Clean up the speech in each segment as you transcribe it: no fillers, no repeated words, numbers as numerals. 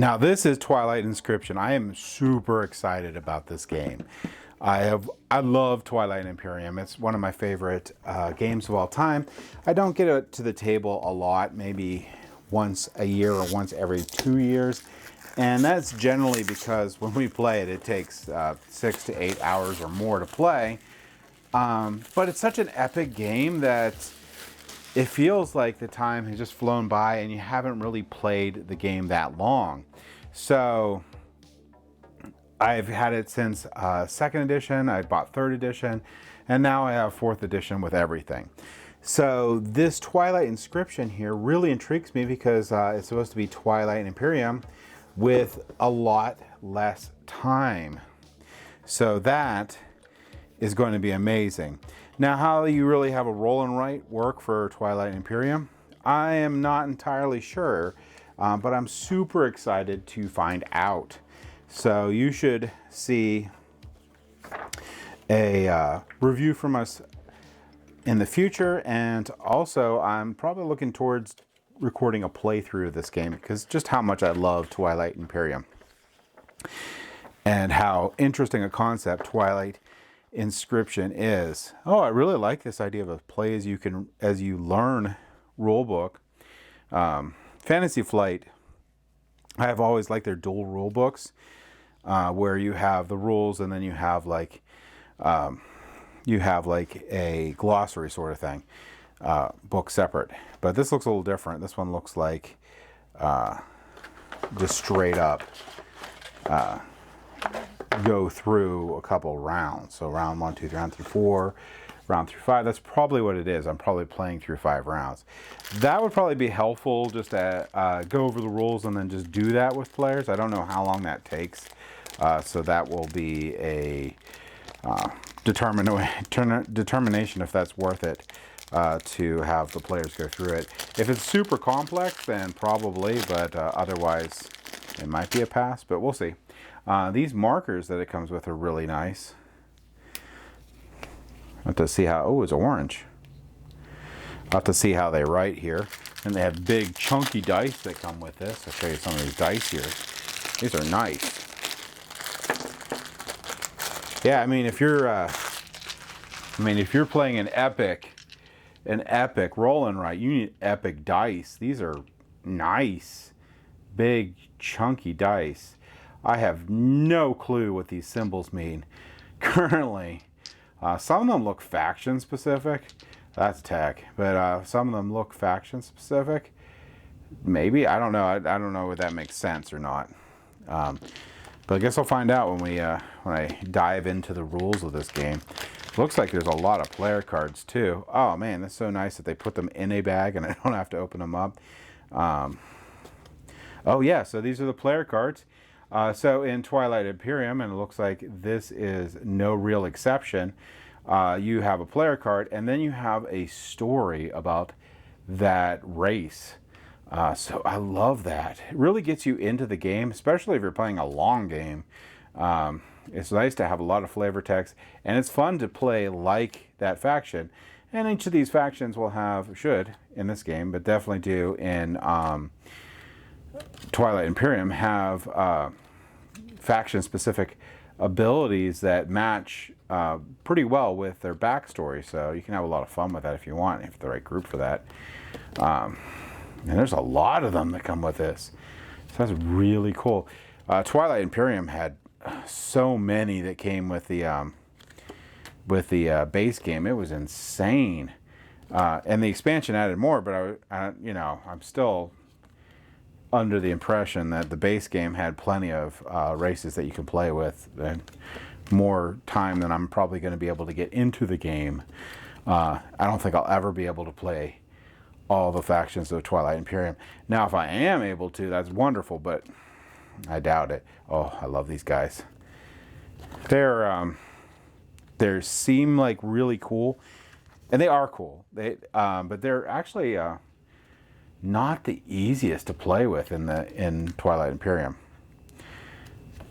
Now this is Twilight Inscription. I am super excited about this game. I love Twilight Imperium. It's one of my favorite games of all time. I don't get it to the table a lot, maybe once a year or once every 2 years. And that's generally because when we play it, it takes 6 to 8 hours or more to play. But it's such an epic game that it feels like the time has just flown by and you haven't really played the game that long. So I've had it since 2nd edition, I bought 3rd edition, and now I have 4th edition with everything. So this Twilight Inscription here really intrigues me because it's supposed to be Twilight Imperium with a lot less time. So that is going to be amazing. Now, how you really have a roll and write work for Twilight Imperium, I am not entirely sure, but I'm super excited to find out. So you should see a review from us in the future, and also I'm probably looking towards recording a playthrough of this game because just how much I love Twilight Imperium and how interesting a concept Twilight Inscription is. Oh, I really like this idea of a play as you learn rulebook. Fantasy Flight, I have always liked their dual rule books, where you have the rules and then you have like a glossary sort of thing, book separate. But this looks a little different. This one looks like just straight up go through a couple rounds. So round 1, 2, 3, round through 4, round through 5. That's probably what it is. I'm probably playing through 5 rounds. That would probably be helpful, just to go over the rules and then just do that with players. I don't know how long that takes. So that will be a determination if that's worth it to have the players go through it. If it's super complex, then probably, but otherwise it might be a pass, but we'll see. These markers that it comes with are really nice. I'll have to see how, oh, it's orange. I'll have to see how they write here. And they have big chunky dice that come with this. I'll show you some of these dice here. These are nice. Yeah, I mean, if you're playing an epic roll and write, you need epic dice. These are nice, big, chunky dice. I have no clue what these symbols mean currently. Some of them look faction specific. That's tech, but some of them look faction specific. Maybe, I don't know. I don't know if that makes sense or not. But I guess I'll find out when I dive into the rules of this game. Looks like there's a lot of player cards too. Oh man, that's so nice that they put them in a bag and I don't have to open them up. Oh yeah, so these are the player cards. So in Twilight Imperium, and it looks like this is no real exception, you have a player card and then you have a story about that race. So I love that. It really gets you into the game, especially if you're playing a long game. It's nice to have a lot of flavor text, and it's fun to play like that faction. And each of these factions will should in this game, but definitely do in Twilight Imperium, have faction-specific abilities that match pretty well with their backstory. So you can have a lot of fun with that if you want, if you're the right group for that. And there's a lot of them that come with this. So that's really cool. Twilight Imperium had so many that came with the base game. It was insane. And the expansion added more, but I'm still under the impression that the base game had plenty of races that you can play with, and more time than I'm probably going to be able to get into the game. I don't think I'll ever be able to play all the factions of Twilight Imperium. Now, if I am able to, that's wonderful, but I doubt it. Oh, I love these guys. They seem like really cool, and they are cool. But they're actually not the easiest to play with in Twilight Imperium,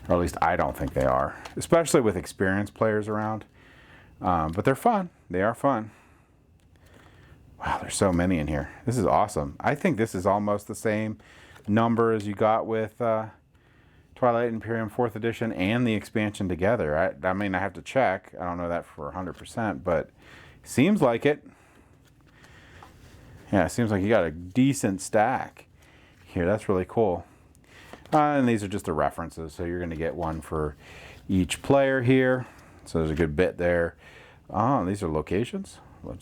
or at least I don't think they are, especially with experienced players around. But they're fun. They are fun. Wow, there's so many in here. This is awesome. I think this is almost the same number as you got with Twilight Imperium 4th edition and the expansion together. I mean, I have to check. I don't know that for 100%, but seems like it. Yeah, it seems like you got a decent stack here. That's really cool. And these are just the references, so you're going to get one for each player here. So there's a good bit there. Oh, these are locations? I'm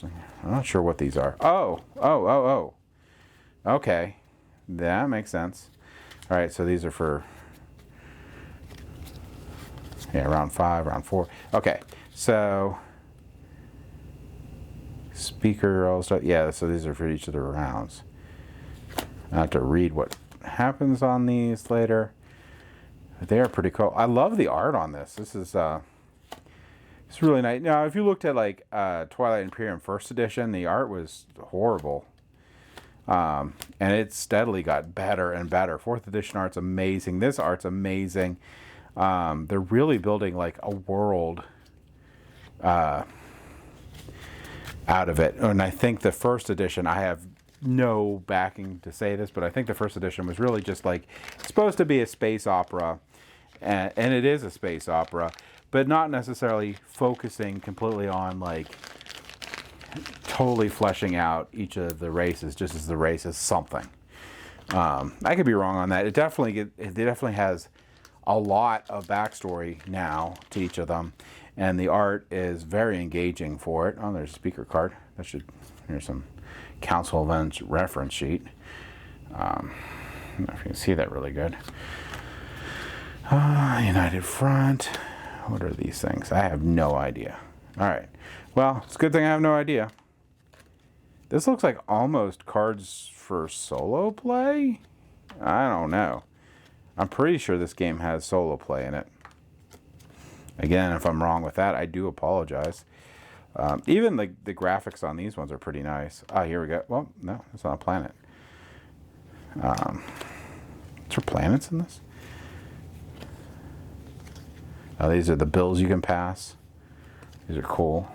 not sure what these are. Oh. Okay. That makes sense. All right, so these are for, yeah, round 5, round 4. Okay, so speaker, all stuff. Yeah, so these are for each of the rounds. I have to read what happens on these later. They are pretty cool. I love the art on this. This is it's really nice. Now, if you looked at like Twilight Imperium 1st edition, the art was horrible. And it steadily got better and better. 4th edition art's amazing. This art's amazing. They're really building like a world out of it. And I think the 1st edition, I have no backing to say this, but I think the 1st edition was really just like supposed to be a space opera. And it is a space opera, but not necessarily focusing completely on like totally fleshing out each of the races just as the race is something. I could be wrong on that. It definitely has a lot of backstory now to each of them, and the art is very engaging for it. Oh, there's a speaker card. Here's some council events reference sheet. I don't know if you can see that really good. United Front. What are these things? I have no idea. All right. Well, it's a good thing I have no idea. This looks like almost cards for solo play? I don't know. I'm pretty sure this game has solo play in it. Again, if I'm wrong with that, I do apologize. Even the graphics on these ones are pretty nice. Ah, here we go. Well, no, it's not a planet. Is there planets in this? Oh, these are the bills you can pass. These are cool.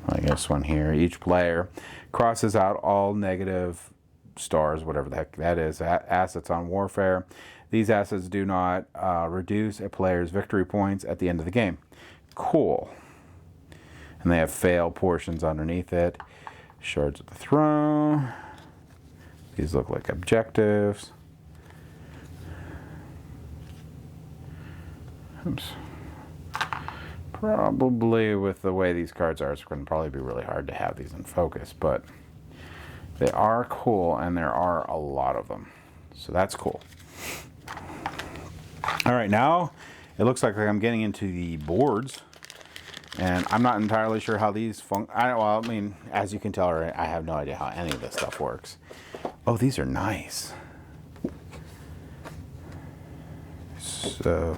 I guess one here. Each player crosses out all negative stars, whatever the heck that is, assets on warfare. These assets do not reduce a player's victory points at the end of the game. Cool. And they have fail portions underneath it. Shards of the Throne. These look like objectives. Oops. Probably with the way these cards are, it's going to probably be really hard to have these in focus, but they are cool, and there are a lot of them. So that's cool. All right, now it looks like I'm getting into the boards, and I'm not entirely sure how these I mean, as you can tell, I have no idea how any of this stuff works. Oh, these are nice. So,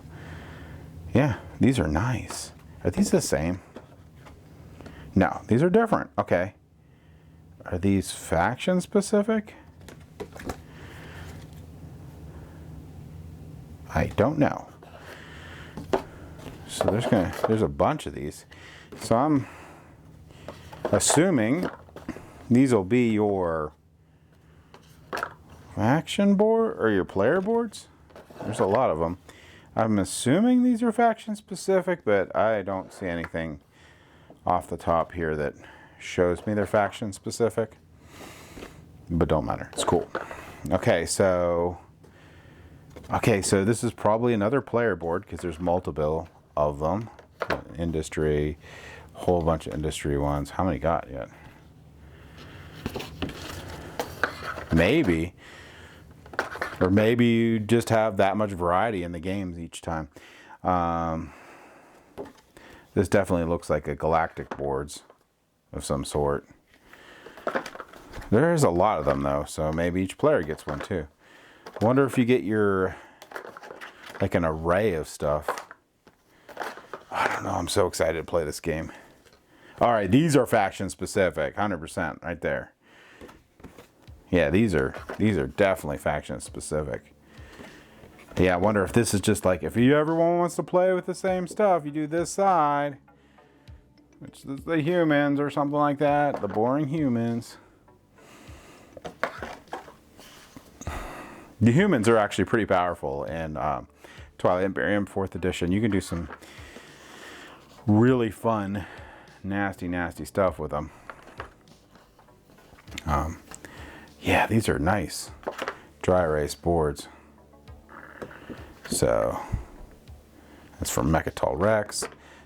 yeah, these are nice. Are these the same? No, these are different. Okay. Are these faction specific? I don't know. So there's a bunch of these. So I'm assuming these will be your faction board or your player boards. There's a lot of them. I'm assuming these are faction specific, but I don't see anything off the top here that shows me they're faction specific. But don't matter. It's cool. Okay, so this is probably another player board because there's multiple of them. Industry, whole bunch of industry ones. How many got yet? Maybe. Or maybe you just have that much variety in the games each time. This definitely looks like a galactic boards of some sort. There's a lot of them though, so maybe each player gets one too. I wonder if you get your, like an array of stuff. I don't know, I'm so excited to play this game. All right, these are faction specific, 100% right there. Yeah, these are definitely faction specific. Yeah, I wonder if this is just like, if everyone wants to play with the same stuff, you do this side, which is the humans or something like that, the boring humans. The humans are actually pretty powerful in Twilight Imperium 4th edition. You can do some really fun, nasty, nasty stuff with them. Yeah, these are nice dry erase boards. So that's from Mechatol Rex.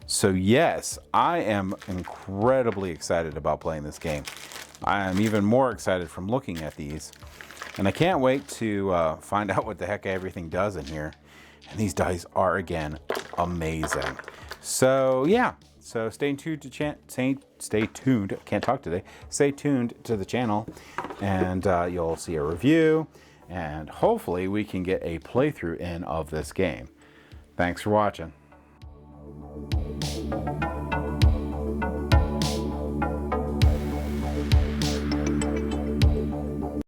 So yes, I am incredibly excited about playing this game. I am even more excited from looking at these. And I can't wait to find out what the heck everything does in here. And these dice are, again, amazing. So yeah, so stay tuned to stay tuned. Can't talk today. Stay tuned to the channel, and you'll see a review, and hopefully we can get a playthrough in of this game. Thanks for watching.